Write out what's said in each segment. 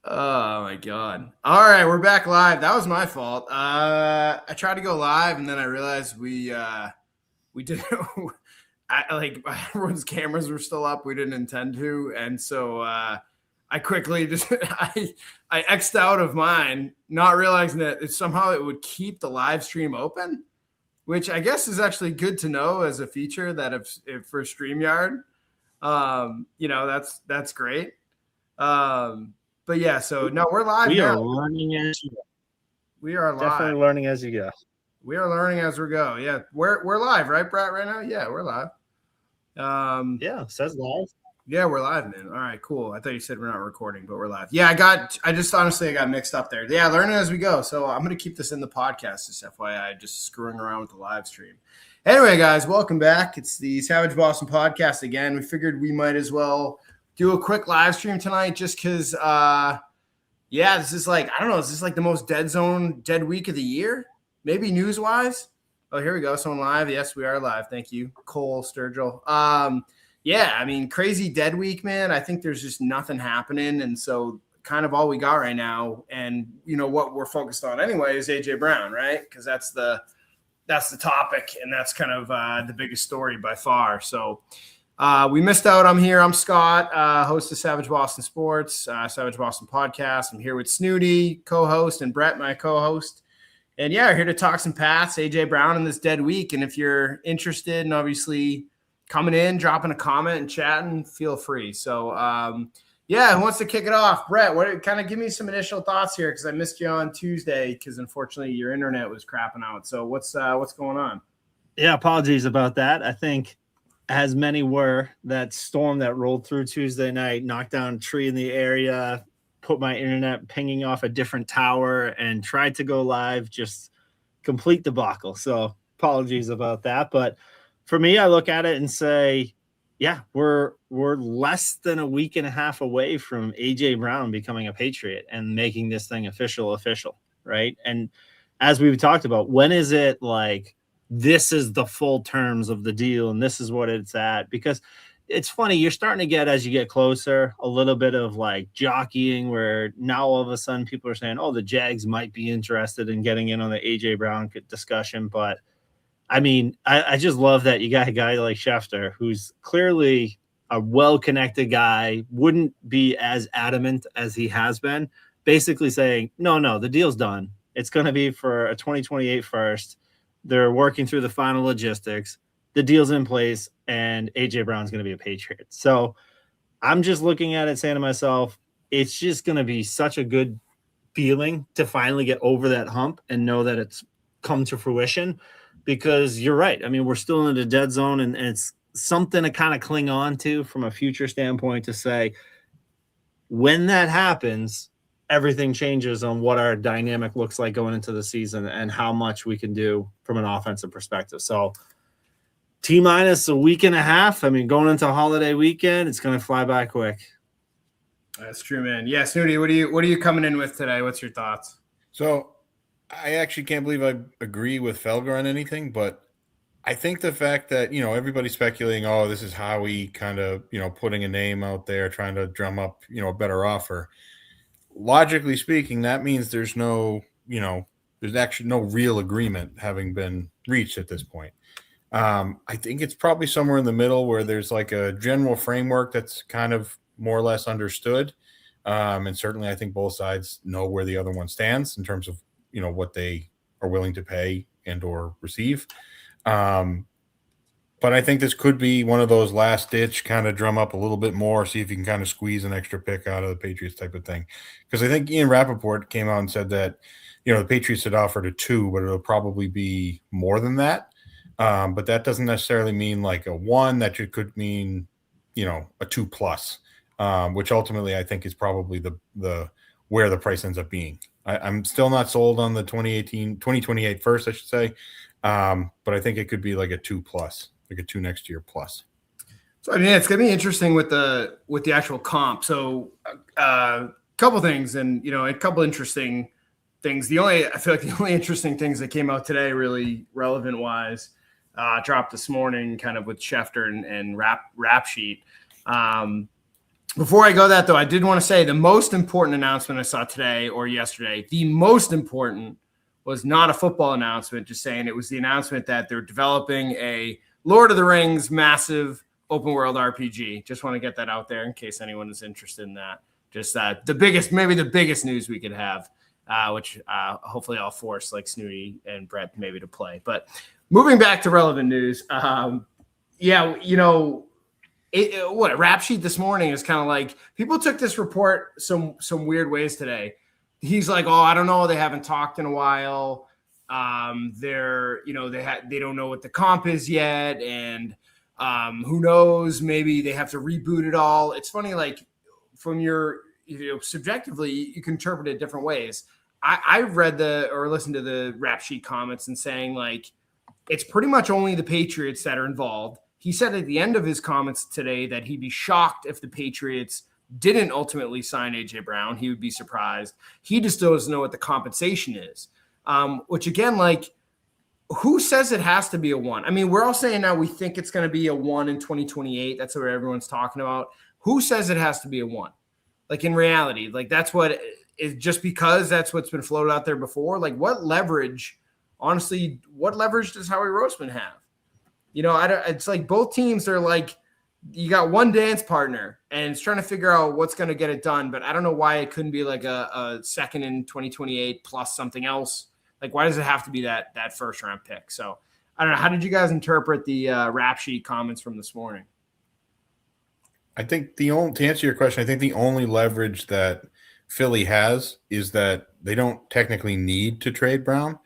Oh my God. All right, we're back live. That was my fault. I tried to go live and then I realized we didn't like everyone's cameras were still up. We didn't intend to. And so I quickly just I X'd out of mine, not realizing that somehow it would keep the live stream open, which I guess is actually good to know as a feature that if for StreamYard, that's great. But yeah, so no, we're live We now. are learning as you go. We are live. Definitely learning as you go. We are learning as we go. Yeah, we're live, right, Brett? Right now, yeah, we're live. Yeah, says live. Yeah, we're live, man. All right, cool. I thought you said we're not recording, but we're live. Yeah, I just honestly got mixed up there. Yeah, learning as we go. So I'm gonna keep this in the podcast, just FYI, just screwing around with the live stream. Anyway, guys, welcome back. It's the Savage Boston podcast again. We figured we might as well do a quick live stream tonight, just because. Yeah, this is like, I don't know, is this like the most dead week of the year? Maybe news-wise? Oh, here we go. Someone live. Yes, we are live. Thank you, Cole Sturgill. Yeah, I mean, crazy dead week, man. I think there's just nothing happening. And so kind of all we got right now, and what we're focused on anyway is AJ Brown, right? Because that's the topic, and that's kind of the biggest story by far. So we missed out. I'm here. I'm Scott, host of Savage Boston Sports, Savage Boston Podcast. I'm here with Snooty, co-host, and Brett, my co-host. And yeah, we're here to talk some Pats, AJ Brown in this dead week. And if you're interested in obviously coming in, dropping a comment and chatting, feel free. So yeah, who wants to kick it off? Brett, kind of give me some initial thoughts here, because I missed you on Tuesday because unfortunately your internet was crapping out. So what's going on? Yeah, apologies about that. I think as many were, that storm that rolled through Tuesday night knocked down a tree in the area, put my internet pinging off a different tower, and tried to go live, just complete debacle. So apologies about that. But for me, I look at it and say, yeah, we're less than a week and a half away from AJ Brown becoming a Patriot and making this thing official, right? And as we've talked about, when is it like, this is the full terms of the deal and this is what it's at? Because it's funny, you're starting to get, as you get closer, a little bit of like jockeying, where now all of a sudden people are saying, oh, the Jags might be interested in getting in on the AJ Brown discussion. But I mean, I just love that you got a guy like Schefter, who's clearly a well-connected guy, wouldn't be as adamant as he has been, basically saying, no, the deal's done. It's going to be for a 2028 first. They're working through the final logistics. The deal's in place, and AJ Brown's going to be a Patriot. So I'm just looking at it saying to myself, it's just going to be such a good feeling to finally get over that hump and know that it's come to fruition, because you're right. I mean, we're still in the dead zone, and it's something to kind of cling on to from a future standpoint, to say when that happens, everything changes on what our dynamic looks like going into the season and how much we can do from an offensive perspective. So T-minus a week and a half. I mean, going into a holiday weekend, it's going to fly by quick. That's true, man. Yeah, Snooty, what are you coming in with today? What's your thoughts? So I actually can't believe I agree with Felger on anything, but I think the fact that, everybody's speculating, oh, this is Howie kind of, putting a name out there, trying to drum up, a better offer. Logically speaking, that means there's there's actually no real agreement having been reached at this point. I think it's probably somewhere in the middle, where there's like a general framework that's kind of more or less understood. And certainly I think both sides know where the other one stands in terms of, what they are willing to pay and or receive. But I think this could be one of those last ditch kind of drum up a little bit more, see if you can kind of squeeze an extra pick out of the Patriots type of thing. Because I think Ian Rappaport came out and said that, the Patriots had offered a 2, but it'll probably be more than that. But that doesn't necessarily mean like a 1. That could mean, a 2+, which ultimately I think is probably the where the price ends up being. I'm still not sold on the 2028 first, I should say. But I think it could be like a 2+, like a 2 next year plus. So I mean, it's gonna be interesting with the actual comp. So a couple things, and a couple interesting things. I feel like the only interesting things that came out today, really relevant wise, dropped this morning, kind of with Schefter and Rap Sheet. Before I go that, though, I did want to say the most important announcement I saw today or yesterday, the most important was not a football announcement, just saying it was the announcement that they're developing a Lord of the Rings massive open world RPG. Just want to get that out there in case anyone is interested in that. Just maybe the biggest news we could have, which hopefully I'll force like Snooty and Brett maybe to play. But moving back to relevant news, yeah, you know, what Rap Sheet this morning is kind of like people took this report some weird ways today. He's like, oh, I don't know, they haven't talked in a while. They don't know what the comp is yet, and who knows, maybe they have to reboot it all. It's funny, like from your subjectively, you can interpret it different ways. I read or listened to the Rap Sheet comments and saying like it's pretty much only the Patriots that are involved. He said at the end of his comments today that he'd be shocked if the Patriots didn't ultimately sign A.J. Brown. He would be surprised. He just doesn't know what the compensation is, which again, like, who says it has to be a 1? I mean, we're all saying now we think it's going to be a 1 in 2028. That's what everyone's talking about. Who says it has to be a 1? Like in reality, like that's what is just because that's what's been floated out there before. Like what leverage, honestly, what leverage does Howie Roseman have? You know, it's like both teams are like, you got one dance partner and it's trying to figure out what's going to get it done. But I don't know why it couldn't be like a second in 2028 plus something else. Like, why does it have to be that first round pick? So I don't know. How did you guys interpret the Rap Sheet comments from this morning? I think to answer your question, I think the only leverage that Philly has is that they don't technically need to trade Brown,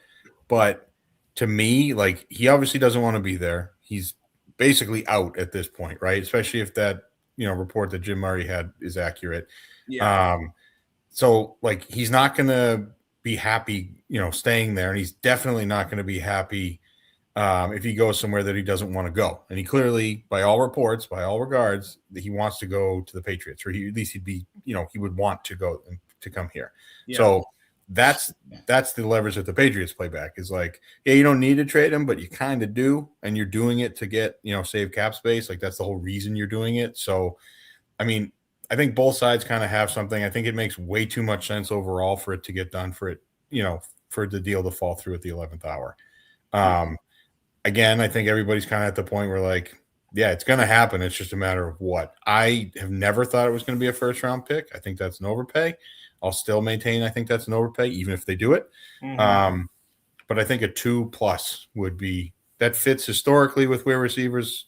but to me, like, he obviously doesn't want to be there. He's basically out at this point, right? Especially if that, report that Jim Murray had is accurate. Yeah. So like, he's not going to be happy, staying there. And he's definitely not going to be happy if he goes somewhere that he doesn't want to go. And he clearly, by all reports, by all regards, that he wants to go to the Patriots, or at least he'd be, he would want to go and to come here. Yeah. So that's the leverage that the Patriots play back is like, yeah, you don't need to trade him, but you kind of do. And you're doing it to get, save cap space. Like that's the whole reason you're doing it. So, I mean, I think both sides kind of have something. I think it makes way too much sense overall for it to get done, for it, for the deal to fall through at the 11th hour. Again, I think everybody's kind of at the point where like, yeah, it's going to happen. It's just a matter of what. I have never thought it was going to be a first round pick. I think that's an overpay. I'll still maintain I think that's an overpay, even if they do it. Mm-hmm. But I think a 2+ would be – that fits historically with where receivers,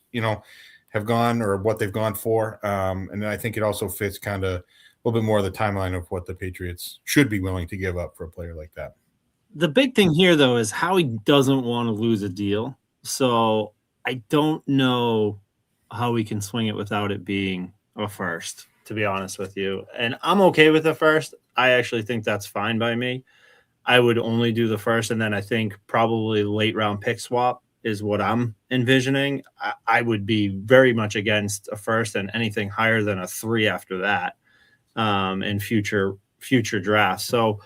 have gone or what they've gone for. And I think it also fits kind of a little bit more of the timeline of what the Patriots should be willing to give up for a player like that. The big thing here, though, is Howie doesn't want to lose a deal. So I don't know how we can swing it without it being a first, to be honest with you. And I'm okay with the first. I actually think that's fine by me. I would only do the first, and then I think probably late round pick swap is what I'm envisioning. I would be very much against a first and anything higher than a 3 after that in future drafts. So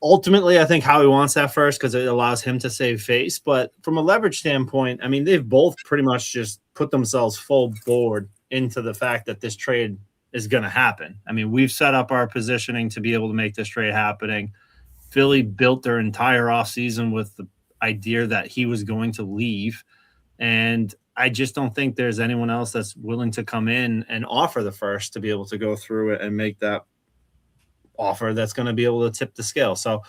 ultimately, I think Howie wants that first because it allows him to save face. But from a leverage standpoint, I mean, they've both pretty much just put themselves full board into the fact that this trade is going to happen. I mean, we've set up our positioning to be able to make this trade happening. Philly built their entire offseason with the idea that he was going to leave. And I just don't think there's anyone else that's willing to come in and offer the first to be able to go through it and make that offer that's going to be able to tip the scale. So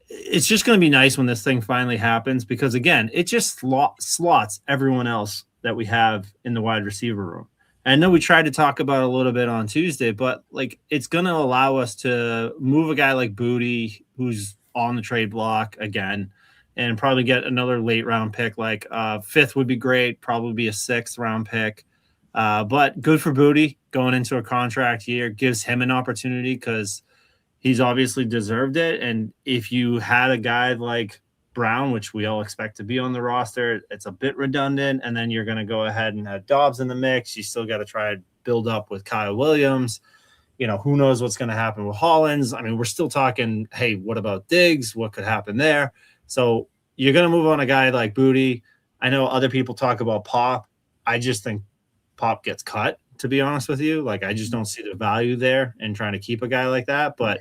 it's just going to be nice when this thing finally happens, because again, it just slots everyone else that we have in the wide receiver room. And I know we tried to talk about it a little bit on Tuesday, but like, it's going to allow us to move a guy like Booty, who's on the trade block again, and probably get another late round pick. Like 5th would be great, probably be a 6th round pick. But good for Booty going into a contract year, gives him an opportunity because he's obviously deserved it. And if you had a guy like Brown, which we all expect to be on the roster, it's a bit redundant. And then you're going to go ahead and have Dobbs in the mix. You still got to try and build up with Kyle Williams. Who knows what's going to happen with Hollins. I mean, we're still talking, hey, what about Diggs? What could happen there? So you're going to move on a guy like Booty. I know other people talk about Pop. I just think Pop gets cut to be honest with you. Like, I just don't see the value there in trying to keep a guy like that. But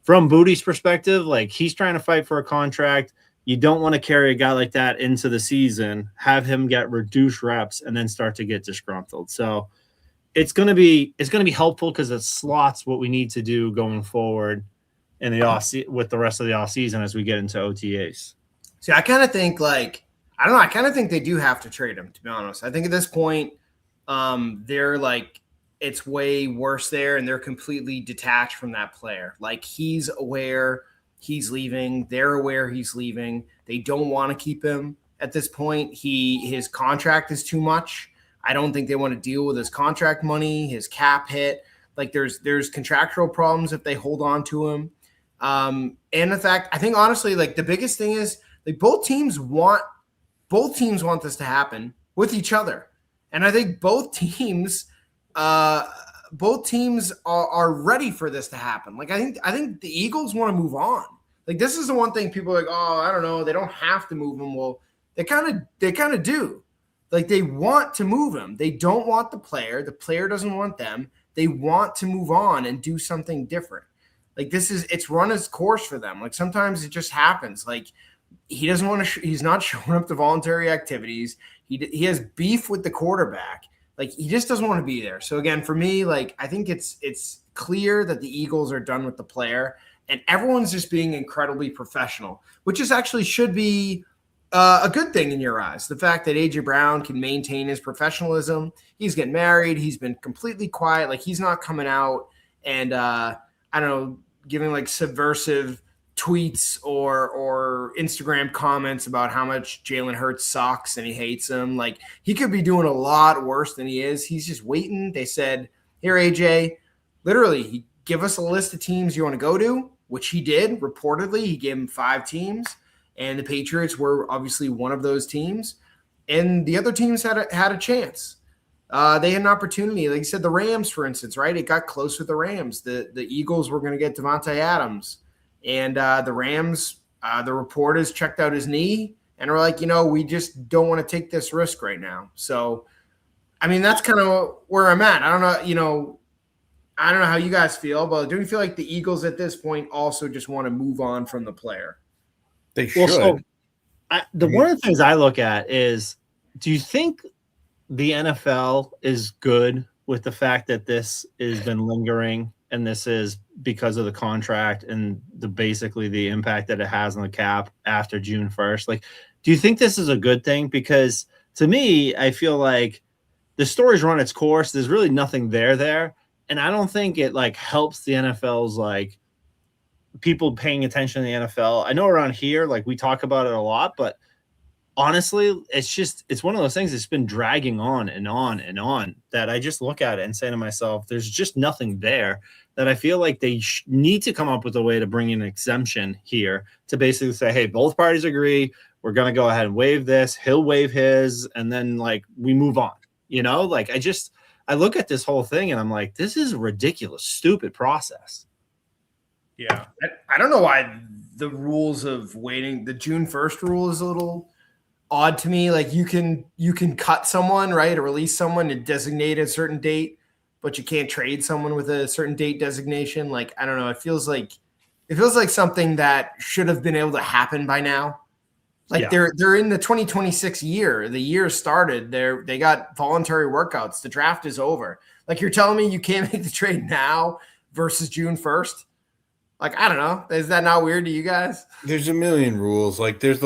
from Booty's perspective, like, he's trying to fight for a contract. You don't want to carry a guy like that into the season, have him get reduced reps, and then start to get disgruntled. So it's gonna be helpful because it slots what we need to do going forward in the with the rest of the off season as we get into OTAs. See, I kind of think like I don't know. I kind of think they do have to trade him. To be honest, I think at this point, they're like it's way worse there, and they're completely detached from that player. Like he's aware he's leaving. They're aware he's leaving. They don't want to keep him at this point. His contract is too much. I don't think they want to deal with his contract money, his cap hit. Like there's contractual problems if they hold on to him. And the fact, I think honestly, like the biggest thing is like both teams want this to happen with each other. And I think both teams are ready for this to happen. Like I think the Eagles want to move on. Like this is the one thing people are like, oh, I don't know, they don't have to move him. Well, they kind of do. Like they want to move him. They don't want the player. The player doesn't want them. They want to move on and do something different. Like it's run its course for them. Like sometimes it just happens. Like he doesn't want to. He's not showing up to voluntary activities. He has beef with the quarterback. Like he just doesn't want to be there. So again, for me, like I think it's clear that the Eagles are done with the player, and everyone's just being incredibly professional, which is actually should be a good thing in your eyes. The fact that AJ Brown can maintain his professionalism. He's getting married. He's been completely quiet. Like he's not coming out and I don't know, giving like subversive tweets or Instagram comments about how much Jalen Hurts sucks and he hates him. Like he could be doing a lot worse than he is. He's just waiting. They said, here, AJ, literally, give us a list of teams you want to go to, which he did. Reportedly, he gave him 5 teams. And the Patriots were obviously one of those teams. And the other teams had a chance. They had an opportunity. Like you said, the Rams, for instance, right? It got close with the Rams. The Eagles were going to get Devontae Adams. And the Rams, the reporters checked out his knee and were like, we just don't want to take this risk right now. So, I mean, that's kind of where I'm at. I don't know, I don't know how you guys feel, but do you feel like the Eagles at this point also just want to move on from the player? They should. Well, so one of the things I look at is, do you think the NFL is good with the fact that this has been lingering and this is because of the contract and basically the impact that it has on the cap after June 1st? Like, do you think this is a good thing? Because to me, I feel like the story's run its course. There's really nothing there. And I don't think it like helps the NFL's like people paying attention to the NFL. I know around here, like we talk about it a lot, but honestly, it's one of those things that's been dragging on and on and on that I just look at it and say to myself, there's just nothing there that I feel like they need to come up with a way to bring in an exemption here to basically say, hey, both parties agree. We're going to go ahead and waive this. He'll waive his. And then like we move on, like I look at this whole thing and I'm like, this is a ridiculous, stupid process. Yeah. I don't know why the rules of waiting, the June 1st rule is a little odd to me. Like you can cut someone, right, or release someone and designate a certain date, but you can't trade someone with a certain date designation. Like, I don't know. It feels like something that should have been able to happen by now. Like they're in the 2026 year. The year started. They got voluntary workouts. The draft is over. Like you're telling me you can't make the trade now versus June 1st? Like, I don't know. Is that not weird to you guys? There's a million rules. Like there's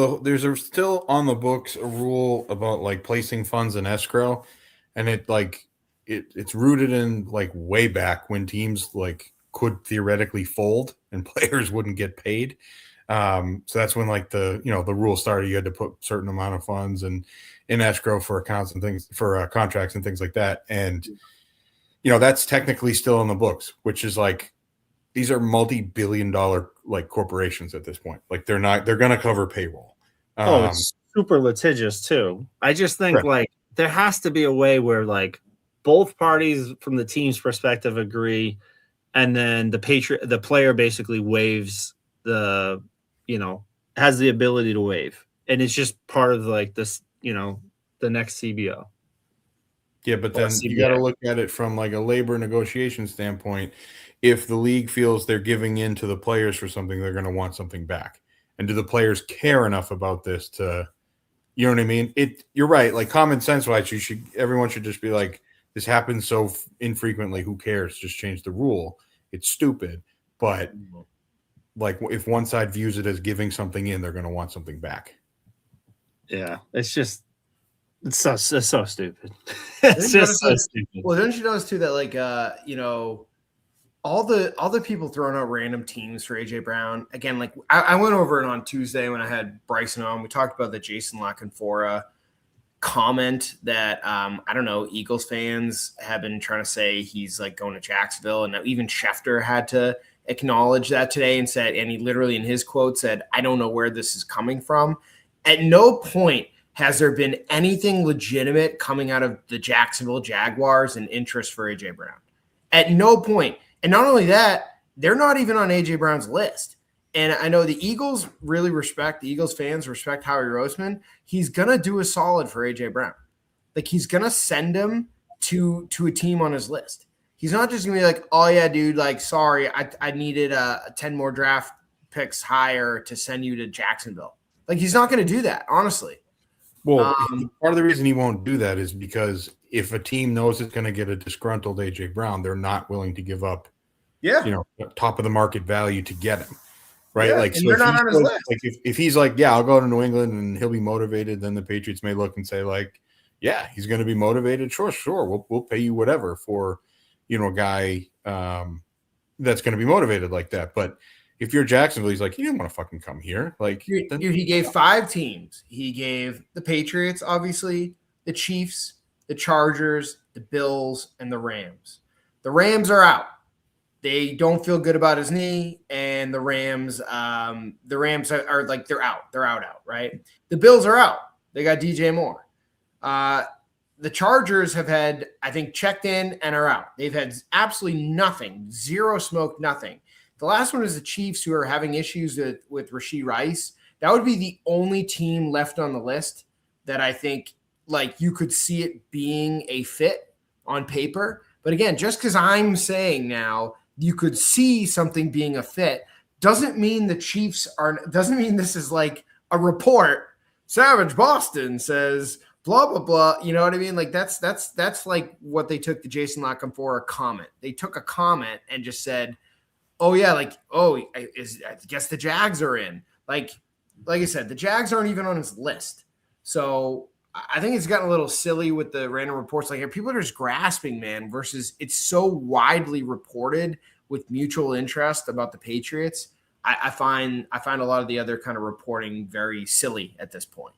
still on the books a rule about like placing funds in escrow. And it's rooted in like way back when teams like could theoretically fold and players wouldn't get paid. So that's when like the rule started. You had to put a certain amount of funds and in escrow for accounts and things for contracts and things like that. And, that's technically still in the books, which is like, these are multi-billion-dollar like corporations at this point. Like they're going to cover payroll. It's super litigious too. I just think like there has to be a way where like both parties from the team's perspective agree, and then the player basically waives has the ability to waive, and it's just part of like this, the next CBO. Yeah, but then you got to look at it from like a labor negotiation standpoint. If the league feels they're giving in to the players for something, they're going to want something back. And do the players care enough about this to, you know what I mean? You're right. Like common sense wise, everyone should just be like, this happens so infrequently. Who cares? Just change the rule. It's stupid. But like if one side views it as giving something in, they're going to want something back. Yeah, it's so stupid. It's just so stupid. Well, don't you notice too that like all the people throwing out random teams for AJ Brown again? Like I went over it on Tuesday when I had Bryson on. We talked about the Jason La Canfora comment that I don't know, Eagles fans have been trying to say he's like going to Jacksonville, and even Schefter had to acknowledge that today and said, and he literally in his quote said, "I don't know where this is coming from." At no point has there been anything legitimate coming out of the Jacksonville Jaguars and interest for AJ Brown. At no point. And not only that, they're not even on AJ Brown's list. And I know the Eagles the Eagles fans respect Howie Roseman. He's going to do a solid for AJ Brown. Like he's going to send him to a team on his list. He's not just going to be like, oh yeah, dude, like, sorry, I needed 10 more draft picks higher to send you to Jacksonville. Like he's not going to do that, honestly. Well, part of the reason he won't do that is because if a team knows it's going to get a disgruntled AJ Brown, they're not willing to give up, top of the market value to get him, right? Yeah, like, so you're not on his list. Like if he's like, yeah, I'll go to New England and he'll be motivated, then the Patriots may look and say like, yeah, he's going to be motivated. Sure, we'll pay you whatever for, a guy that's going to be motivated like that, but. If you're Jacksonville, he's like, he didn't want to fucking come here. Like he gave 5 teams. He gave the Patriots, obviously, the Chiefs, the Chargers, the Bills, and the Rams. The Rams are out. They don't feel good about his knee, and the Rams are like they're out. They're out, right? The Bills are out. They got DJ Moore. The Chargers have had, I think, checked in and are out. They've had absolutely nothing, zero smoke, nothing. The last one is the Chiefs, who are having issues with Rashee Rice. That would be the only team left on the list that I think like you could see it being a fit on paper. But again, just because I'm saying now you could see something being a fit doesn't mean the Chiefs doesn't mean this is like a report. Savage Boston says blah blah blah. You know what I mean? Like that's like what they took the Jason La Canfora comment. They took a comment and just said, oh yeah, like, I guess the Jags are in. Like I said, the Jags aren't even on his list. So I think it's gotten a little silly with the random reports. Like people are just grasping, man, versus it's so widely reported with mutual interest about the Patriots. I find a lot of the other kind of reporting very silly at this point.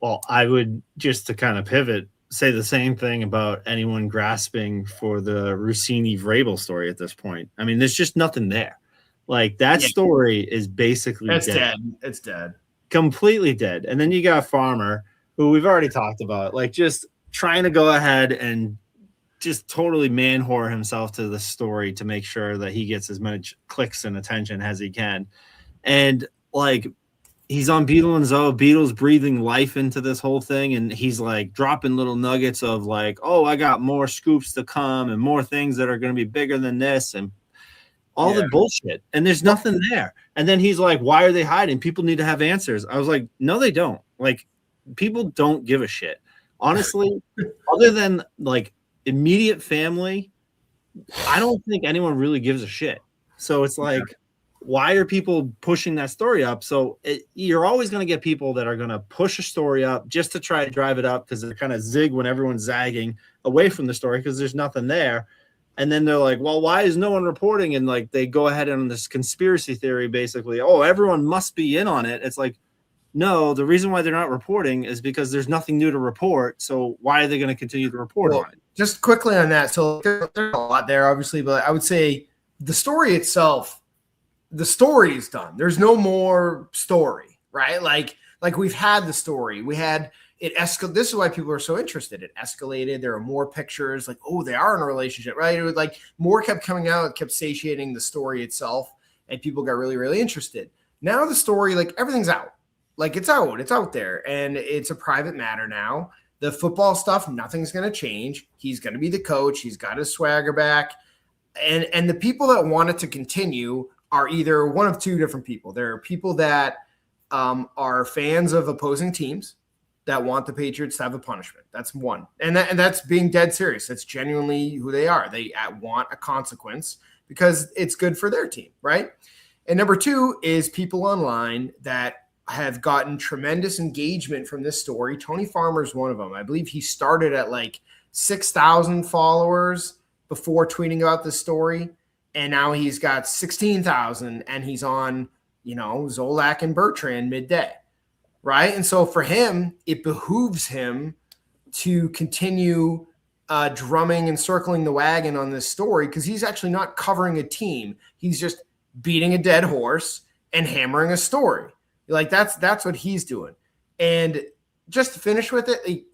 Well, I would, just to kind of pivot, say the same thing about anyone grasping for the Rossini-Vrabel story at this point. I mean, there's just nothing there. Like that story is basically dead. It's dead. Completely dead. And then you got Farmer, who we've already talked about, like just trying to go ahead and just totally man-whore himself to the story to make sure that he gets as much clicks and attention as he can. And like, he's on Beetle and Zoe. Beetle's breathing life into this whole thing, and he's like dropping little nuggets of like, oh, I got more scoops to come and more things that are going to be bigger than this and all the bullshit. And there's nothing there. And then he's like, why are they hiding? People need to have answers. I was like, no, they don't. Like, people don't give a shit. Honestly, other than like immediate family, I don't think anyone really gives a shit. So it's like, why are people pushing that story up? So you're always going to get people that are going to push a story up just to try to drive it up because they're kind of zig when everyone's zagging away from the story because there's nothing there. And then they're like, well, why is no one reporting? And like they go ahead on this conspiracy theory, basically, oh, everyone must be in on it. It's like, no, the reason why they're not reporting is because there's nothing new to report. So why are they going to continue to report on it? Just quickly on that. So there's a lot there, obviously, but I would say the story itself, the story is done. There's no more story, right? Like we've had the story. We had it escalate. This is why people are so interested. It escalated. There are more pictures like, oh, they are in a relationship, right? It was like more kept coming out. It kept satiating the story itself. And people got really, really interested. Now the story, like everything's out. Like it's out there and it's a private matter now. The football stuff, nothing's going to change. He's going to be the coach. He's got his swagger back. And the people that want it to continue are either one of two different people. There are people that are fans of opposing teams that want the Patriots to have a punishment. That's one. And that's being dead serious. That's genuinely who they are. They want a consequence because it's good for their team, right? And number two is people online that have gotten tremendous engagement from this story. Tony Farmer is one of them. I believe he started at like 6,000 followers before tweeting about this story. And now he's got 16,000 and he's on, Zolak and Bertrand midday. Right. And so for him, it behooves him to continue drumming and circling the wagon on this story because he's actually not covering a team. He's just beating a dead horse and hammering a story. Like that's what he's doing. And just to finish with it,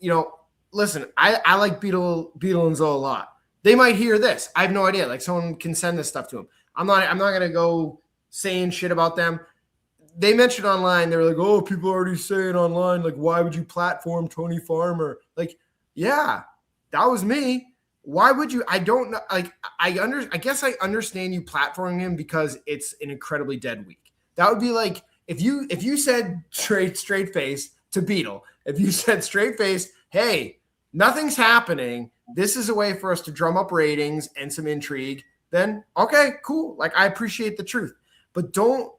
listen, I like Beetle and Zoe a lot. They might hear this. I have no idea. Like someone can send this stuff to them. I'm not going to go saying shit about them. They mentioned online, they were like, oh, people are already saying online, like, why would you platform Tony Farmer? Like, yeah, that was me. Why would you? I don't know. Like, I guess I understand you platforming him because it's an incredibly dead week. That would be like if you said straight face to Beetle, if you said straight face, hey, nothing's happening. This is a way for us to drum up ratings and some intrigue. Then, okay, cool. Like, I appreciate the truth, but don't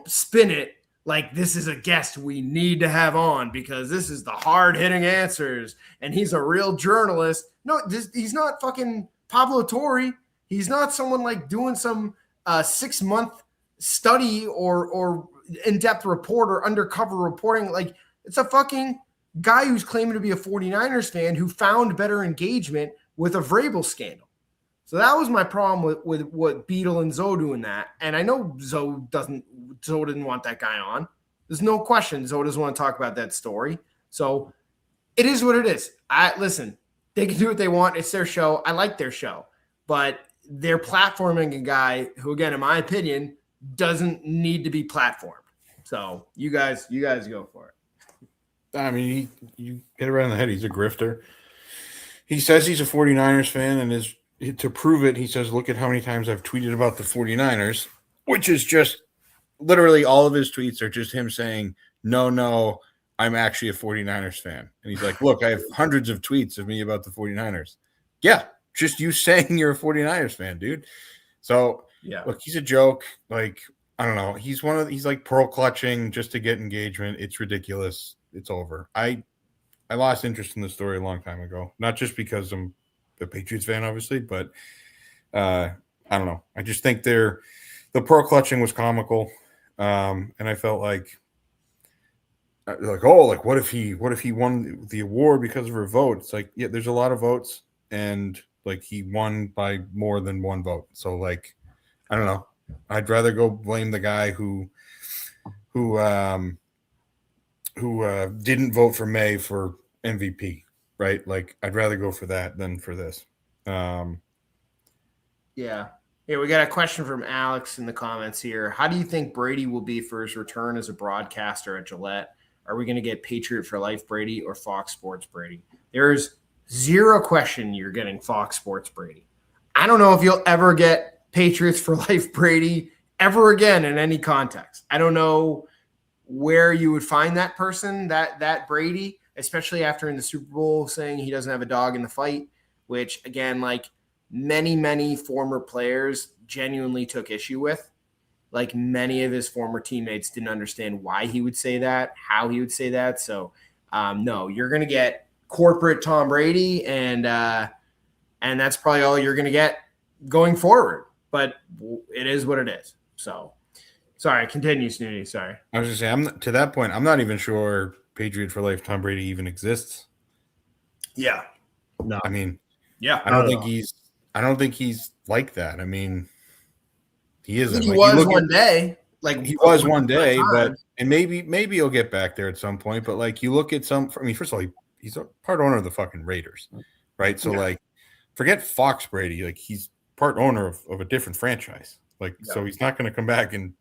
spin it like this is a guest we need to have on because this is the hard-hitting answers and he's a real journalist. No, he's not fucking Pablo Torre. He's not someone like doing some 6-month study or in-depth report or undercover reporting. Like, it's a fucking guy who's claiming to be a 49ers fan who found better engagement with a Vrabel scandal. So that was my problem with what Beetle and Zoe doing that. And I know Zoe didn't want that guy on. There's no question Zoe doesn't want to talk about that story. So it is what it is. Listen, they can do what they want. It's their show. I like their show. But they're platforming a guy who, again, in my opinion, doesn't need to be platformed. So you guys go for it. I mean, you hit it right on the head. He's a grifter. He says he's a 49ers fan, and to prove it, he says, look at how many times I've tweeted about the 49ers, which is just literally all of his tweets are just him saying, no, I'm actually a 49ers fan. And he's like, look, I have hundreds of tweets of me about the 49ers. Yeah, just you saying you're a 49ers fan, dude. So, yeah, look, he's a joke. Like, I don't know. He's like pearl clutching just to get engagement. It's ridiculous. It's over. I lost interest in the story a long time ago, not just because I'm a Patriots fan, obviously, but I don't know. I just think the pearl clutching was comical, and I felt like what if he won the award because of her vote? It's like, yeah, there's a lot of votes, and like he won by more than one vote. So like, I don't know. I'd rather go blame the guy who didn't vote for May for MVP, right? Like, I'd rather go for that than for this. Yeah. Hey, we got a question from Alex in the comments here. How do you think Brady will be for his return as a broadcaster at Gillette? Are we going to get Patriot for Life Brady or Fox Sports Brady? There's zero question you're getting Fox Sports Brady. I don't know if you'll ever get Patriots for Life Brady ever again in any context. I don't know where you would find that person, that Brady, especially after in the Super Bowl saying he doesn't have a dog in the fight, which, again, like many former players genuinely took issue with. Like, many of his former teammates didn't understand why he would say that, how he would say that. So, no, you're going to get corporate Tom Brady, and that's probably all you're going to get going forward. But it is what it is. So, sorry, continue, Snooty. Sorry. I was just saying, to that point, I'm not even sure Patriot for Life Tom Brady even exists. Yeah. No. I mean, yeah. I don't think he's like that. I mean, he isn't. He was one day. Like, he was one day, and maybe he'll get back there at some point. But like, you look at first of all, he's a part owner of the fucking Raiders, right? So like, forget Fox Brady. Like, he's part owner of a different franchise. Like, so he's not going to come back and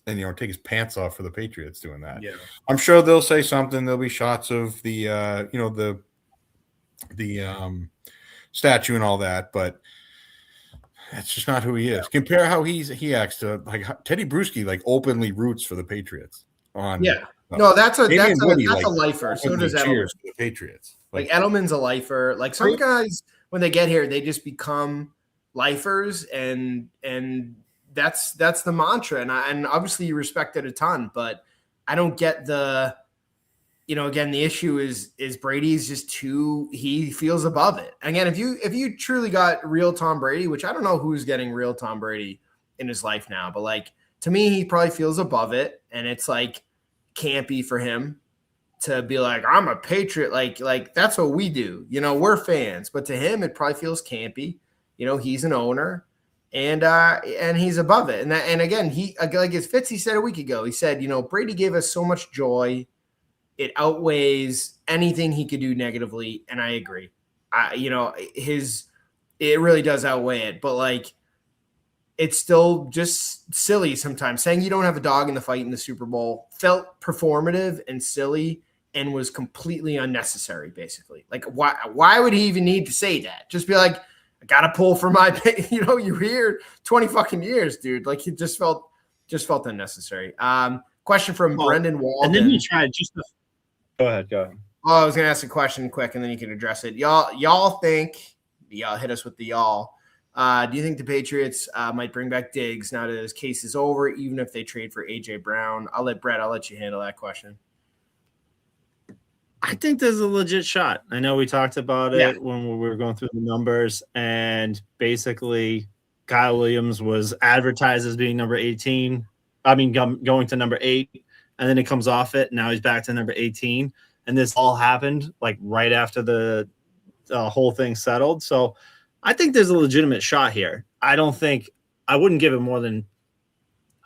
and take his pants off for the Patriots doing that. Yeah. I'm sure they'll say something. There'll be shots of the statue and all that, but that's just not who he is. Yeah. Compare how he acts to like Teddy Bruschi, like openly roots for the Patriots. No, that's a lifer. So does Edelman. Cheers for the Patriots. Like Edelman's a lifer. Like some guys, when they get here, they just become lifers, and that's the mantra. And obviously you respect it a ton, but I don't get the. Again, the issue is Brady's just he feels above it. Again, if you truly got real Tom Brady, which I don't know who's getting real Tom Brady in his life now, but like to me, he probably feels above it, and it's like campy for him to be like, I'm a Patriot. Like that's what we do. We're fans, but to him, it probably feels campy. He's an owner, and he's above it. And again, he like as Fitzy said a week ago, he said, Brady gave us so much joy. It outweighs anything he could do negatively, and I agree. It really does outweigh it, but like, it's still just silly sometimes. Saying you don't have a dog in the fight in the Super Bowl felt performative and silly and was completely unnecessary. Basically, like why would he even need to say that? Just be like, I got to pull for my, you're here 20 fucking years, dude. Like it just felt unnecessary. Question from Brendan Walden. And then he tried Go ahead. Oh, I was gonna ask a question quick, and then you can address it. Y'all hit us with the y'all. Do you think the Patriots might bring back Diggs now that his case is over, even if they trade for AJ Brown? I'll let you handle that question. I think there's a legit shot. I know we talked about it when we were going through the numbers, and basically Kyle Williams was advertised as being number 18. I mean, going to number 8. And then it comes off it. Now he's back to number 18. And this all happened like right after the whole thing settled. So I think there's a legitimate shot here. I wouldn't give it more than,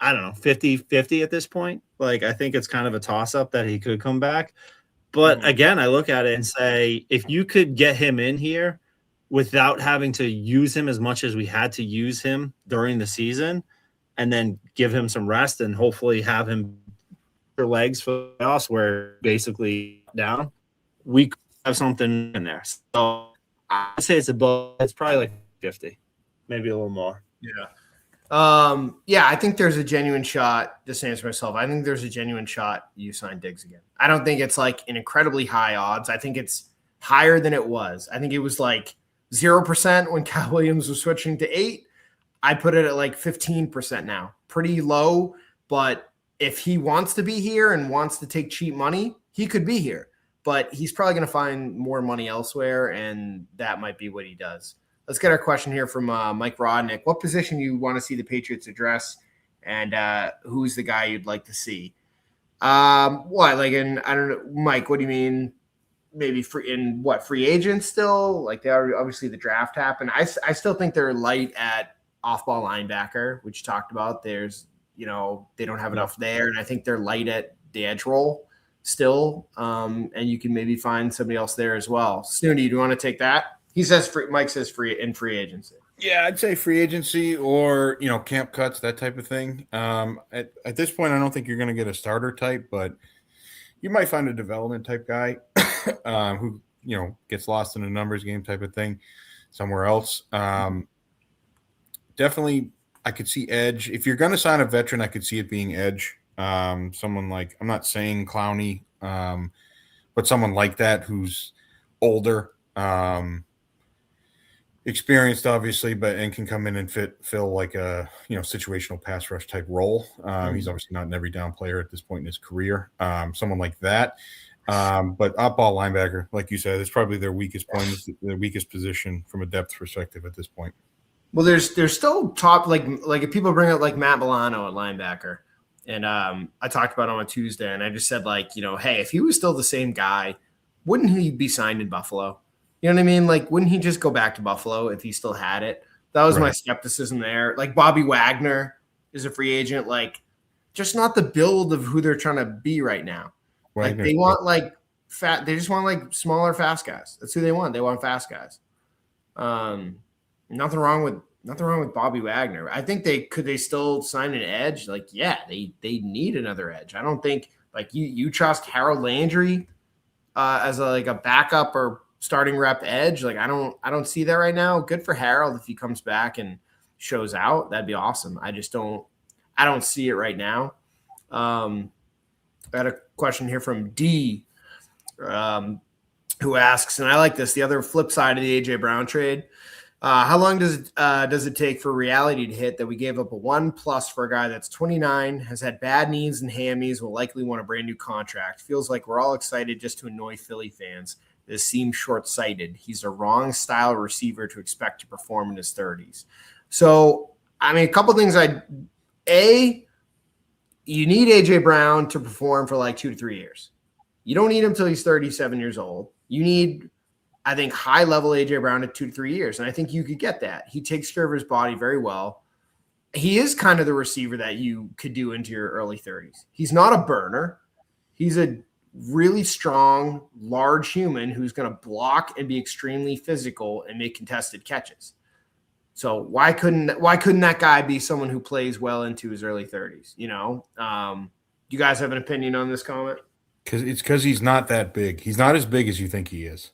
50-50 at this point. Like, I think it's kind of a toss-up that he could come back. But again, I look at it and say, if you could get him in here without having to use him as much as we had to use him during the season, and then give him some rest and hopefully have him legs for us where basically down, we could have something in there. So I'd say it's probably like 50, maybe a little more. I think there's a genuine shot. Just to answer myself, I think there's a genuine shot you sign Diggs again. I don't think it's like an incredibly high odds. I think it's higher than it was. I think it was like 0% when Kyle Williams was switching to 8. I put it at like 15% now. Pretty low, but if he wants to be here and wants to take cheap money, he could be here. But he's probably going to find more money elsewhere, and that might be what he does. Let's get our question here from Mike Rodnick. What position you want to see the Patriots address, and who's the guy you'd like to see? I don't know, Mike, what do you mean? Maybe free agents still? Like they are, obviously the draft happened. I still think they're light at off-ball linebacker, which you talked about. There's they don't have enough there. And I think they're light at the edge role still. And you can maybe find somebody else there as well. Snooty, do you want to take that? Mike says free agency. Yeah, I'd say free agency or, camp cuts, that type of thing. At this point, I don't think you're going to get a starter type, but you might find a development type guy who, gets lost in a numbers game type of thing somewhere else. Definitely, I could see edge. If you're going to sign a veteran, I could see it being edge. Someone like, I'm not saying Clowney, but someone like that who's older, experienced obviously, and can come in and fill like a situational pass rush type role. He's obviously not an every down player at this point in his career. Someone like that. But up-ball linebacker, like you said, is probably their weakest point, their weakest position from a depth perspective at this point. Well, there's still top like if people bring up like Matt Milano at linebacker, and I talked about him on Tuesday, and I just said hey, if he was still the same guy, wouldn't he be signed in Buffalo? You know what I mean? Like, wouldn't he just go back to Buffalo if he still had it? That was my skepticism there. Like Bobby Wagner is a free agent, like just not the build of who they're trying to be right now. Like they want like fat, they just want like smaller, fast guys. That's who they want. They want fast guys. Nothing wrong with Nothing wrong with Bobby Wagner. I think they still sign an edge? Like, yeah, they need another edge. I don't think like you trust Harold Landry as a backup or starting rep edge. Like I don't see that right now. Good for Harold if he comes back and shows out. That'd be awesome. I don't see it right now. I had a question here from D, who asks, and I like this, the other flip side of the AJ Brown trade. How long does it take for reality to hit that we gave up a 1+ for a guy that's 29, has had bad knees and hammies, will likely want a brand new contract? Feels like we're all excited just to annoy Philly fans. This seems short-sighted. He's a wrong style receiver to expect to perform in his 30s. So, I mean, a couple things. You need AJ Brown to perform for like 2 to 3 years. You don't need him until he's 37 years old. You need, I think, high-level AJ Brown at 2 to 3 years, and I think you could get that. He takes care of his body very well. He is kind of the receiver that you could do into your early 30s. He's not a burner. He's a really strong, large human who's going to block and be extremely physical and make contested catches. So why couldn't that guy be someone who plays well into his early 30s? You know, you guys have an opinion on this comment? Because he's not that big. He's not as big as you think he is.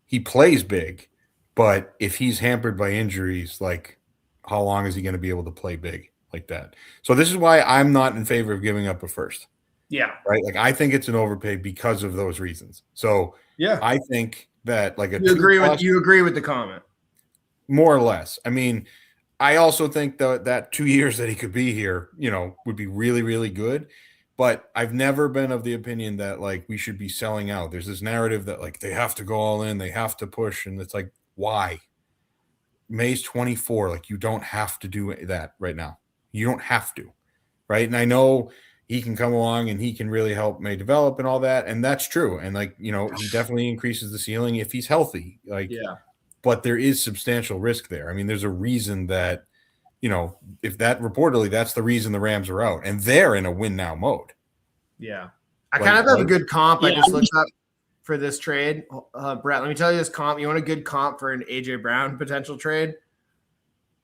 He plays big, but if he's hampered by injuries, like how long is he going to be able to play big like that? So this is why I'm not in favor of giving up a first. Yeah. Right. Like I think it's an overpay because of those reasons. So yeah, I think that like you agree with the comment. More or less. I mean, I also think that 2 years that he could be here, you know, would be really, really good. But I've never been of the opinion that like we should be selling out. There's this narrative that like they have to go all in, they have to push, and it's like, why? May's 24. Like you don't have to do that right now. You don't have to, right? And I know he can come along and he can really help May develop and all that, and that's true. And like you know, he definitely increases the ceiling if he's healthy. Like yeah. But there is substantial risk there. I mean, there's a reason that, you know, if that reportedly, that's the reason the Rams are out. And they're in a win now mode. Yeah. I kind of have a good comp. Yeah. I just looked up for this trade. Brett, let me tell you this comp. You want a good comp for an AJ Brown potential trade?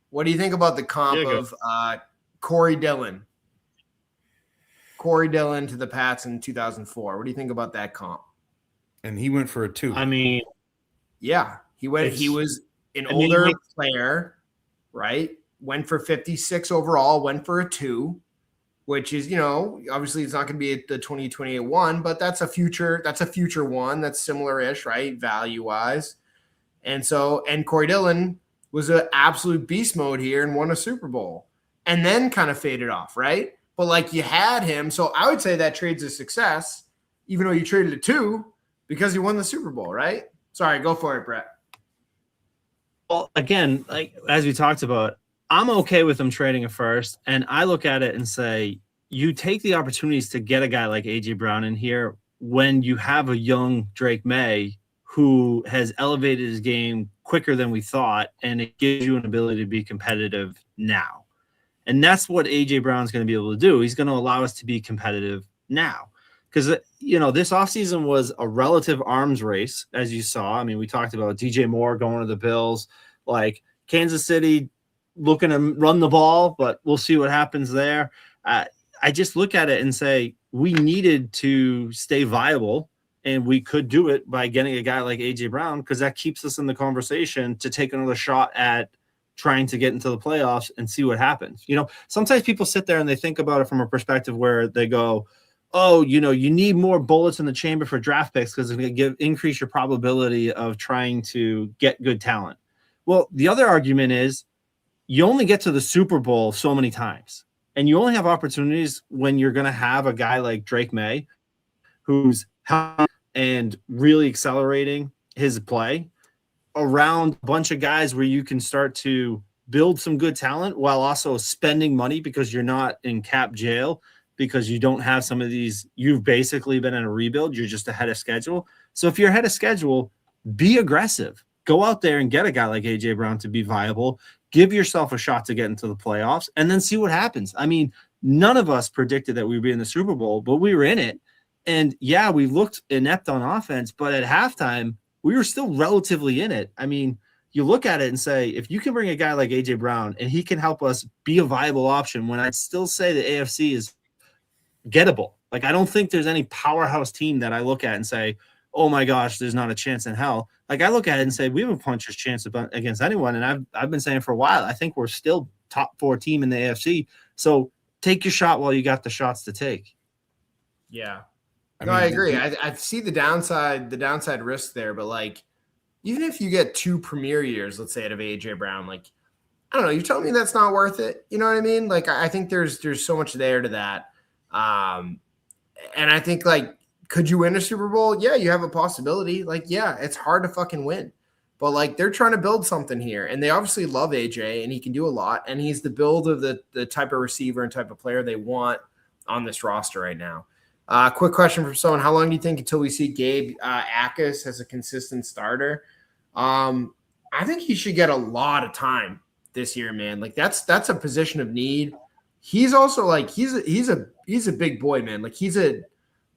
What do you think about the comp of Corey Dillon? Corey Dillon to the Pats in 2004. What do you think about that comp? And he went for a 2. I mean, yeah. He was an older player, right? Went for 56 overall, went for a 2, which is, you know, obviously it's not going to be at the 2028 1, but that's a future one that's similar-ish, right? Value-wise. And Corey Dillon was an absolute beast mode here and won a Super Bowl and then kind of faded off, right? But like you had him. So I would say that trade's a success, even though you traded a 2 because you won the Super Bowl, right? Sorry, go for it, Brett. Well, again, like as we talked about, I'm okay with them trading a first, and I look at it and say, you take the opportunities to get a guy like AJ Brown in here when you have a young Drake May who has elevated his game quicker than we thought, and it gives you an ability to be competitive now. And that's what AJ Brown's going to be able to do. He's going to allow us to be competitive now. Because, you know, this offseason was a relative arms race, as you saw. I mean, we talked about DJ Moore going to the Bills, like Kansas City looking to run the ball, but we'll see what happens there. I just look at it and say we needed to stay viable, and we could do it by getting a guy like AJ Brown because that keeps us in the conversation to take another shot at trying to get into the playoffs and see what happens. You know, sometimes people sit there and they think about it from a perspective where they go, oh, you know, you need more bullets in the chamber for draft picks because it's going to increase your probability of trying to get good talent. Well, the other argument is you only get to the Super Bowl so many times, and you only have opportunities when you're going to have a guy like Drake May who's and really accelerating his play around a bunch of guys where you can start to build some good talent while also spending money because you're not in cap jail, because you don't have some of these, you've basically been in a rebuild, you're just ahead of schedule. So if you're ahead of schedule, be aggressive. Go out there and get a guy like AJ Brown to be viable. Give yourself a shot to get into the playoffs and then see what happens. I mean, none of us predicted that we'd be in the Super Bowl, but we were in it. And yeah, we looked inept on offense, but at halftime, we were still relatively in it. I mean, you look at it and say, if you can bring a guy like AJ Brown and he can help us be a viable option, when I'd still say the AFC is gettable. Like, I don't think there's any powerhouse team that I look at and say, oh my gosh, there's not a chance in hell. Like, I look at it and say, we haven't punched chance against anyone. And I've been saying for a while, I think we're still top 4 team in the AFC. So take your shot while you got the shots to take. Yeah. I agree. I see the downside risk there, but like, even if you get 2 premier years, let's say, out of AJ Brown, like, I don't know, you're telling me that's not worth it. You know what I mean? Like, I think there's so much there to that. And I think, like, could you win a Super Bowl? Yeah, you have a possibility. Like, yeah, it's hard to fucking win. But, like, they're trying to build something here. And they obviously love AJ, and he can do a lot. And he's the build of the type of receiver and type of player they want on this roster right now. Quick question from someone. How long do you think until we see Gabe Akis as a consistent starter? I think he should get a lot of time this year, man. Like, that's a position of need. He's also, like, he's a big boy, man. Like, he's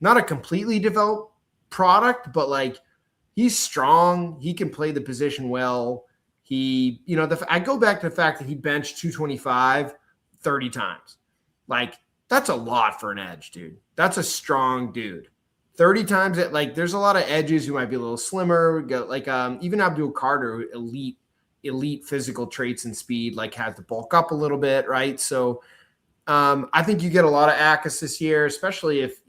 not a completely developed product, but, like, he's strong. He can play the position well. He, I go back to the fact that he benched 225 30 times. Like, that's a lot for an edge, dude. That's a strong dude. 30 times, like, there's a lot of edges who might be a little slimmer. Like, even Abdul Carter, elite physical traits and speed, like, has to bulk up a little bit, right? So I think you get a lot of Akis this year, especially if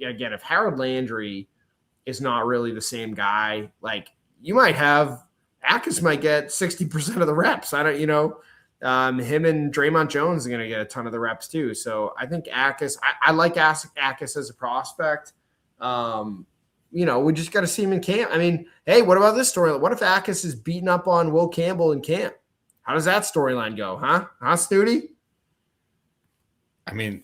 Harold Landry is not really the same guy. Like, you might have Akis might get 60% of the reps. I don't, him and Draymond Jones are going to get a ton of the reps too. So I think Akis, I like Akis as a prospect. We just got to see him in camp. I mean, hey, what about this story? What if Akis is beating up on Will Campbell in camp? How does that storyline go? Huh, Snooty? I mean,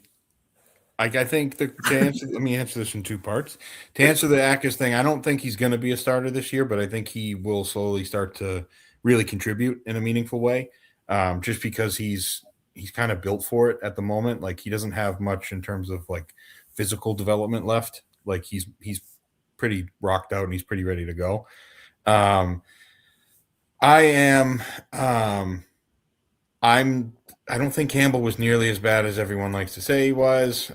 I think let me answer this in 2 parts. To answer the Akis thing, I don't think he's going to be a starter this year, but I think he will slowly start to really contribute in a meaningful way. Just because he's kind of built for it at the moment. Like, he doesn't have much in terms of, like, physical development left. Like, he's pretty rocked out and he's pretty ready to go. I don't think Campbell was nearly as bad as everyone likes to say he was.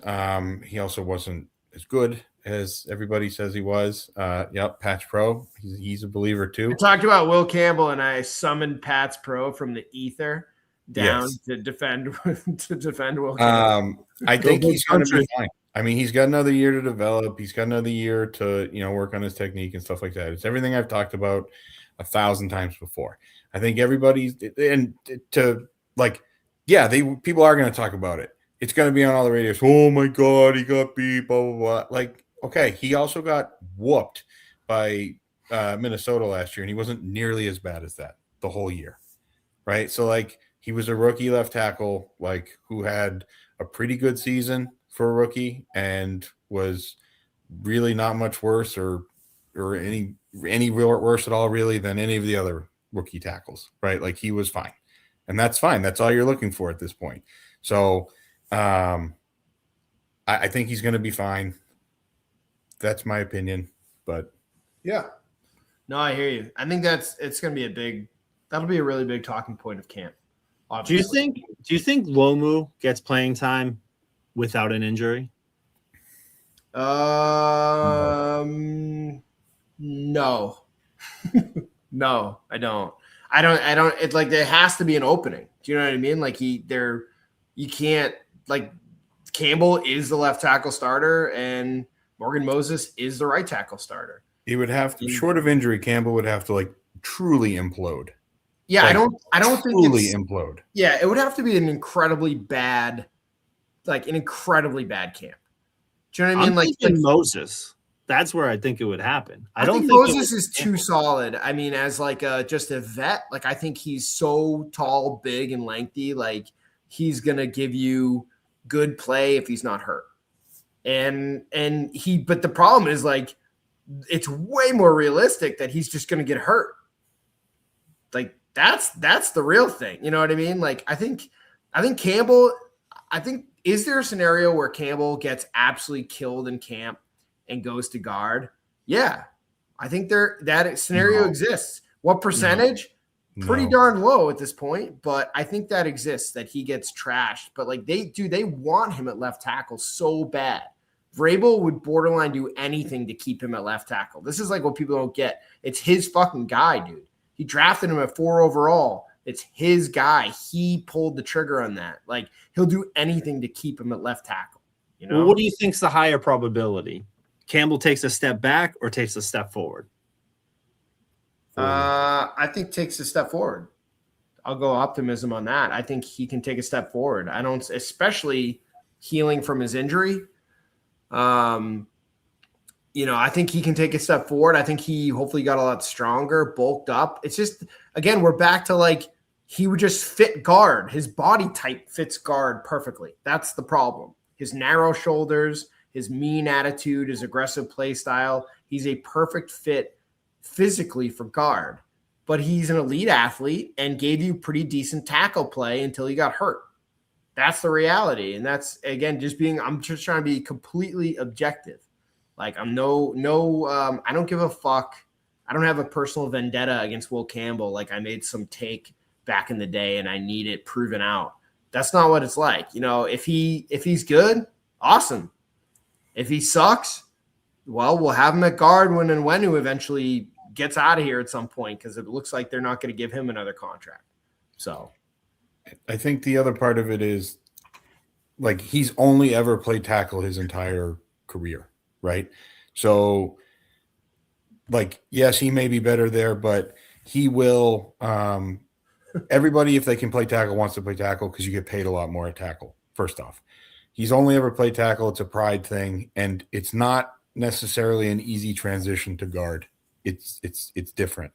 He also wasn't as good as everybody says he was. Pat's Pro. He's a believer too. I talked about Will Campbell, and I summoned Pat's Pro from the ether down to defend Will Campbell. I think he's going to be fine. I mean, he's got another year to develop. He's got another year to, work on his technique and stuff like that. It's everything I've talked about 1,000 times before. I think everybody's people are going to talk about it. It's going to be on all the radios. Oh my God, he got beat, blah, blah, blah. Like, okay, he also got whooped by Minnesota last year, and he wasn't nearly as bad as that the whole year, right? So, like, he was a rookie left tackle, like, who had a pretty good season for a rookie and was really not much worse or any real worse at all, really, than any of the other rookie tackles, right? Like, he was fine. And that's fine. That's all you're looking for at this point. So I think he's going to be fine. That's my opinion. But yeah. No, I hear you. I think it's going to be that'll be a really big talking point of camp. Obviously. Do you think Lomu gets playing time without an injury? No. No, I don't. It's like there has to be an opening. Do you know what I mean? Like, you can't, like, Campbell is the left tackle starter and Morgan Moses is the right tackle starter. He would have to, short of injury, Campbell would have to, like, truly implode. Yeah, like, I don't think truly implode. Yeah, it would have to be an incredibly bad camp. Do you know what I mean? Like Moses. That's where I think it would happen. I don't think Moses is too solid. I mean, as like just a vet, like, I think he's so tall, big, and lengthy. Like, he's gonna give you good play if he's not hurt. But the problem is, like, it's way more realistic that he's just gonna get hurt. Like, that's the real thing. You know what I mean? Like, I think Campbell. Is there a scenario where Campbell gets absolutely killed in camp and goes to guard? Yeah, I think that scenario exists. What percentage? pretty darn low at this point, but I think that exists, that he gets trashed. But like they want him at left tackle so bad. Vrabel would borderline do anything to keep him at left tackle. This is like what people don't get. It's his fucking guy, dude. He drafted him at 4 overall. It's his guy. He pulled the trigger on that. Like, he'll do anything to keep him at left tackle. You know? Well, what do you think's the higher probability? Campbell takes a step back or takes a step forward? I think takes a step forward. I'll go optimism on that. I think he can take a step forward. I don't, especially healing from his injury. I think he can take a step forward. I think he hopefully got a lot stronger, bulked up. It's just, again, we're back to like, he would just fit guard. His body type fits guard perfectly. That's the problem. His narrow shoulders, his mean attitude, his aggressive play style. He's a perfect fit physically for guard, but he's an elite athlete and gave you pretty decent tackle play until he got hurt. That's the reality. And that's, again, I'm just trying to be completely objective. Like, I don't give a fuck. I don't have a personal vendetta against Will Campbell. Like, I made some take back in the day and I need it proven out. That's not what it's like. If he's good, awesome. If he sucks, well, we'll have him at guard when Nwenu eventually gets out of here at some point, because it looks like they're not going to give him another contract. So I think the other part of it is, like, he's only ever played tackle his entire career, right? So, like, yes, he may be better there, but he will everybody, if they can play tackle, wants to play tackle because you get paid a lot more at tackle. First off, he's only ever played tackle. It's a pride thing, and it's not necessarily an easy transition to guard. It's different.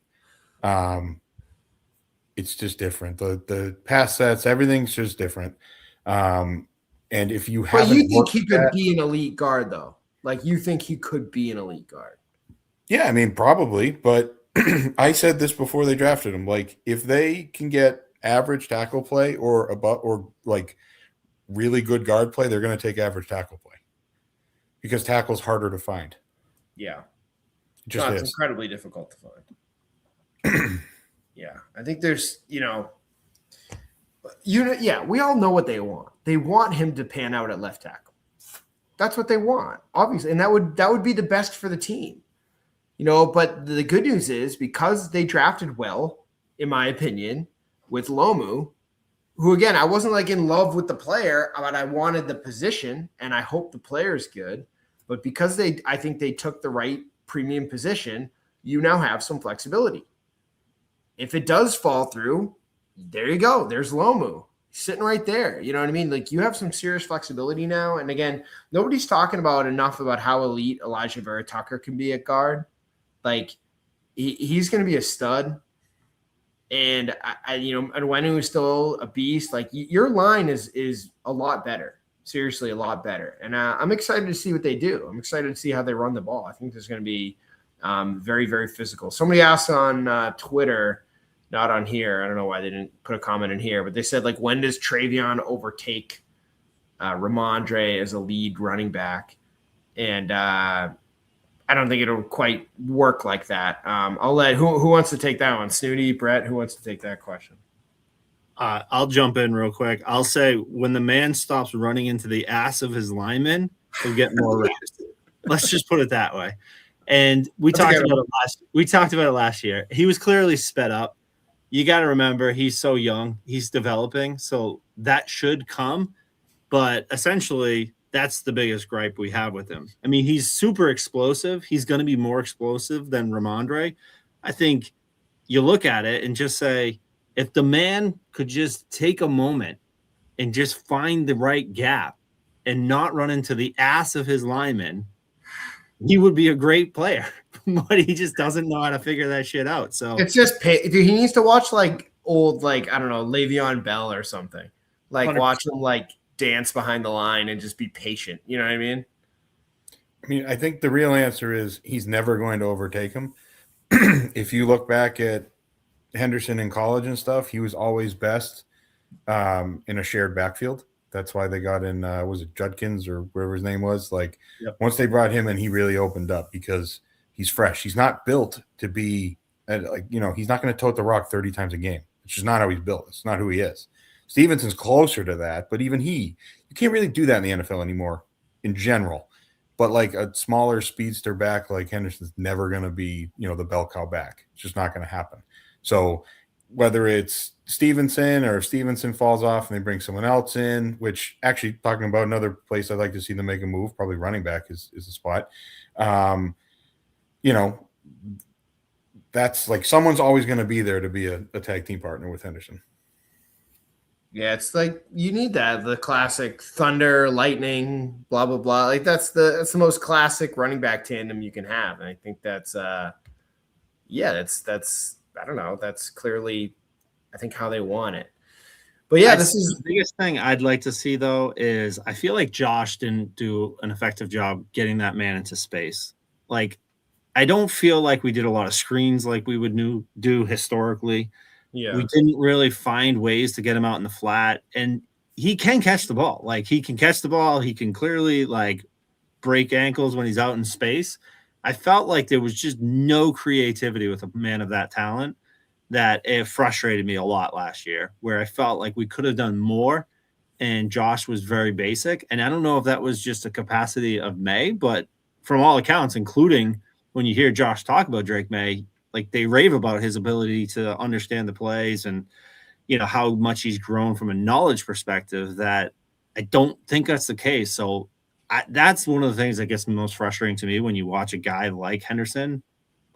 It's just different. The pass sets, everything's just different. And if you haven't, but you think he could be an elite guard, though? Like, you think he could be an elite guard? Yeah, I mean, probably. But I said this before they drafted him. Like, if they can get average tackle play or like really good guard play, they're going to take average tackle play, because tackle's harder to find. Yeah, it's incredibly difficult to find. Yeah, I think there's, we all know what they want. They want him to pan out at left tackle. That's what they want, obviously, and that would be the best for the team. But the good news is, because they drafted well, in my opinion, with Lomu, who, again, I wasn't like in love with the player, but I wanted the position, and I hope the player's good. But because I think they took the right premium position, you now have some flexibility. If it does fall through, there you go. There's Lomu sitting right there. You know what I mean? Like, you have some serious flexibility now. And again, nobody's talking about enough about how elite Elijah Vera Tucker can be at guard. Like, he's going to be a stud. And Nwenu is still a beast. Like, your line is a lot better. Seriously, a lot better. And I'm excited to see what they do. I'm excited to see how they run the ball. I think there's going to be very, very physical. Somebody asked on Twitter, not on here, I don't know why they didn't put a comment in here, but they said, like, when does Travion overtake Ramondre as a lead running back? And I don't think it'll quite work like that. I'll let who wants to take that one? Snooty, Brett, who wants to take that question? I'll jump in real quick. I'll say, when the man stops running into the ass of his lineman, he'll get more reps. Let's just put it that way. And we talked about it last year. He was clearly sped up. You got to remember, he's so young. He's developing, so that should come. But essentially, that's the biggest gripe we have with him. I mean, he's super explosive. He's going to be more explosive than Ramondre. I think you look at it and just say, if the man could just take a moment and just find the right gap and not run into the ass of his lineman, he would be a great player. But he just doesn't know how to figure that shit out. So it's just he needs to watch like old, like, I don't know, Le'Veon Bell or something. Like 100%. Watch him like dance behind the line and just be patient. You know what I mean? I mean, I think the real answer is he's never going to overtake him. If you look back at Henderson in college and stuff, he was always best in a shared backfield. That's why they got in, was it Judkins or whatever his name was? Like, yep. Once they brought him in, he really opened up because he's fresh. He's not built to be And he's not going to tote the rock 30 times a game. It's just not how he's built. It's not who he is. Stevenson's closer to that, but even you can't really do that in the NFL anymore in general. But like a smaller speedster back like Henderson's never going to be, the bell cow back. It's just not going to happen. So whether it's Stevenson or if Stevenson falls off and they bring someone else in, which actually talking about another place I'd like to see them make a move, probably running back is a spot. That's like someone's always going to be there to be a tag team partner with Henderson. Yeah, it's like you need that, the classic thunder, lightning, blah blah blah. Like that's the most classic running back tandem you can have. And I think that's that's I don't know, that's clearly I think how they want it. But yeah, this is the biggest thing I'd like to see though is I feel like Josh didn't do an effective job getting that man into space. Like I don't feel like we did a lot of screens like we would do historically. Yeah. We didn't really find ways to get him out in the flat, and he can catch the ball. Like he can catch the ball. He can clearly like break ankles when he's out in space. I felt like there was just no creativity with a man of that talent that it frustrated me a lot last year, where I felt like we could have done more and Josh was very basic. And I don't know if that was just a capacity of May, but from all accounts, including when you hear Josh talk about Drake May, like they rave about his ability to understand the plays and, how much he's grown from a knowledge perspective, that I don't think that's the case. So that's one of the things that gets most frustrating to me when you watch a guy like Henderson,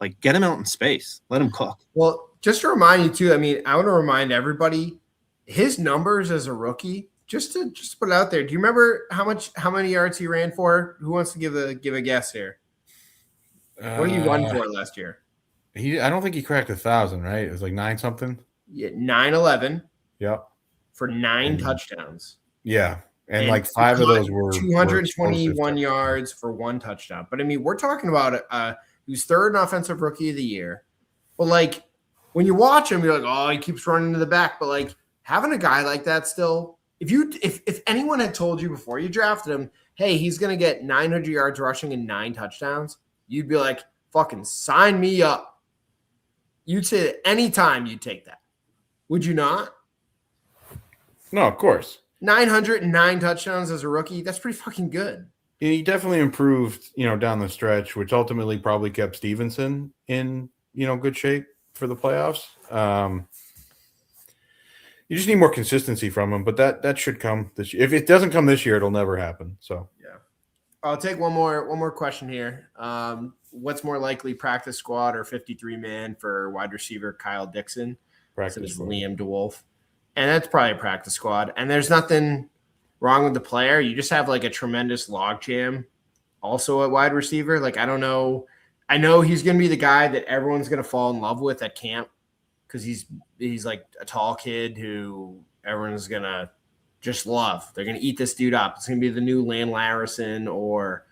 like get him out in space, let him cook. Well, just to remind you too, I mean, I want to remind everybody his numbers as a rookie, just to put it out there. Do you remember how many yards he ran for? Who wants to give a guess here? What did he run for last year? I don't think he cracked 1,000, right? It was like 9 something. Yeah, 911. Yep. For 9 touchdowns. Yeah. And like 5 of those were 221 yards for 1 touchdown. But I mean, we're talking about who's third in offensive rookie of the year. But like when you watch him, you're like, oh, he keeps running to the back. But like having a guy like that still, if anyone had told you before you drafted him, hey, he's gonna get 900 yards rushing and 9 touchdowns, you'd be like, fucking sign me up. You'd say that any time you'd take that. Would you not? No, of course. 909 touchdowns as a rookie, that's pretty fucking good. He definitely improved, down the stretch, which ultimately probably kept Stevenson in, good shape for the playoffs. You just need more consistency from him, but that should come this year. If it doesn't come this year, it'll never happen. So yeah. I'll take one more question here. What's more likely, practice squad or 53-man for wide receiver Kyle Dixon? Practice squad. Liam DeWolf. And that's probably a practice squad. And there's nothing wrong with the player. You just have like a tremendous logjam also at wide receiver. Like, I don't know. I know he's going to be the guy that everyone's going to fall in love with at camp because he's like a tall kid who everyone's going to just love. They're going to eat this dude up. It's going to be the new Lan Larison or,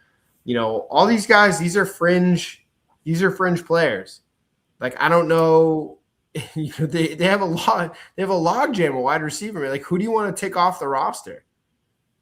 all these guys, these are fringe players. Like, I don't know. They have a log jam at wide receiver. Like, who do you want to take off the roster?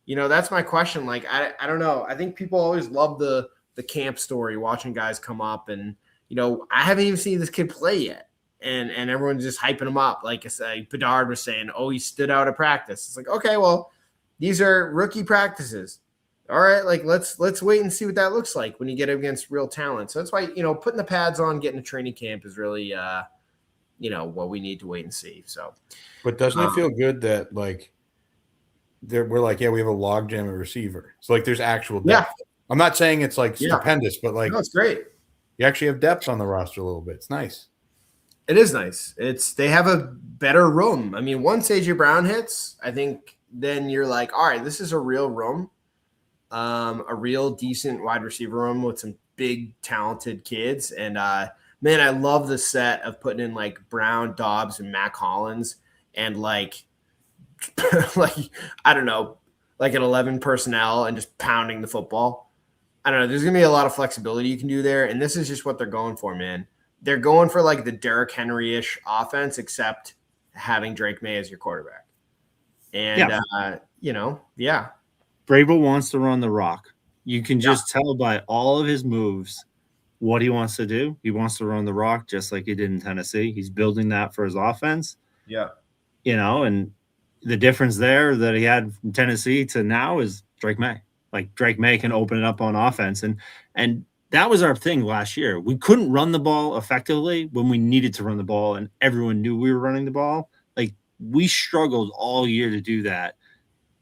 That's my question. Like, I don't know. I think people always love the camp story, watching guys come up, and I haven't even seen this kid play yet, and everyone's just hyping him up. Like Bedard was saying, oh, he stood out at practice. It's like, okay, well, these are rookie practices. All right, like let's wait and see what that looks like when you get against real talent. So that's why putting the pads on, getting to training camp is really what we need to wait and see. So, but doesn't it feel good that like we're like, yeah, we have a logjam at receiver. So like there's actual depth. Yeah. I'm not saying it's like stupendous, but like it's great. You actually have depth on the roster a little bit. It's nice. It is nice. They have a better room. I mean, once AJ Brown hits, I think then you're like, all right, this is a real room. A real decent wide receiver room with some big talented kids. And man, I love the set of putting in like Brown, Dobbs, and Mac Hollins and like I don't know, like an 11 personnel and just pounding the football. I don't know. There's going to be a lot of flexibility you can do there. And this is just what they're going for, man. They're going for like the Derrick Henry-ish offense, except having Drake May as your quarterback. And, Vrabel wants to run the rock. You can just tell by all of his moves what he wants to do. He wants to run the rock just like he did in Tennessee. He's building that for his offense. Yeah. And the difference there that he had from Tennessee to now is Drake May. Like Drake May can open it up on offense. And that was our thing last year. We couldn't run the ball effectively when we needed to run the ball, and everyone knew we were running the ball. Like we struggled all year to do that.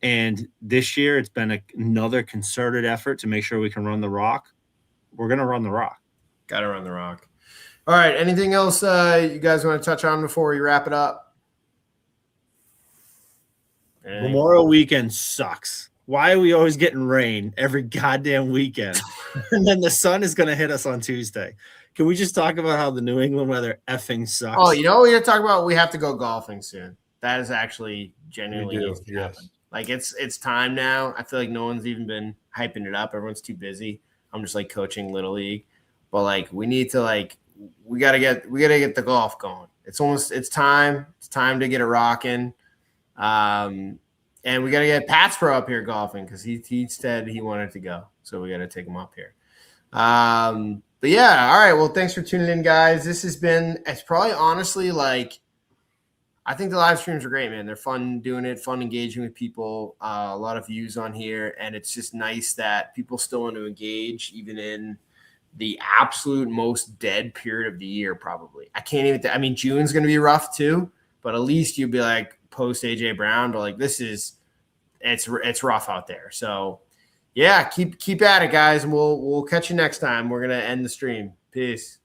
And this year it's been another concerted effort to make sure we can run the rock. We're going to run the rock. Got to run the rock. All right. Anything else you guys want to touch on before we wrap it up? Memorial weekend sucks. Why are we always getting rain every goddamn weekend? And then the sun is going to hit us on Tuesday. Can we just talk about how the New England weather effing sucks? Oh, you know what we're talking about? We have to go golfing soon. That is actually genuinely needs to happen. Like it's time now. I feel like no one's even been hyping it up. Everyone's too busy. I'm just like coaching Little League. But like we need to we gotta get the golf going. It's time. It's time to get it rocking. And we got to get Pat's Pro up here golfing because he said he wanted to go. So we got to take him up here. But yeah, all right. Well, thanks for tuning in, guys. It's probably honestly I think the live streams are great, man. They're fun doing it, fun engaging with people, a lot of views on here. And it's just nice that people still want to engage even in the absolute most dead period of the year, probably. June's going to be rough too, but at least you'd be like, post AJ Brown, but it's rough out there. So yeah, keep at it, guys, and we'll catch you next time. We're gonna end the stream. Peace.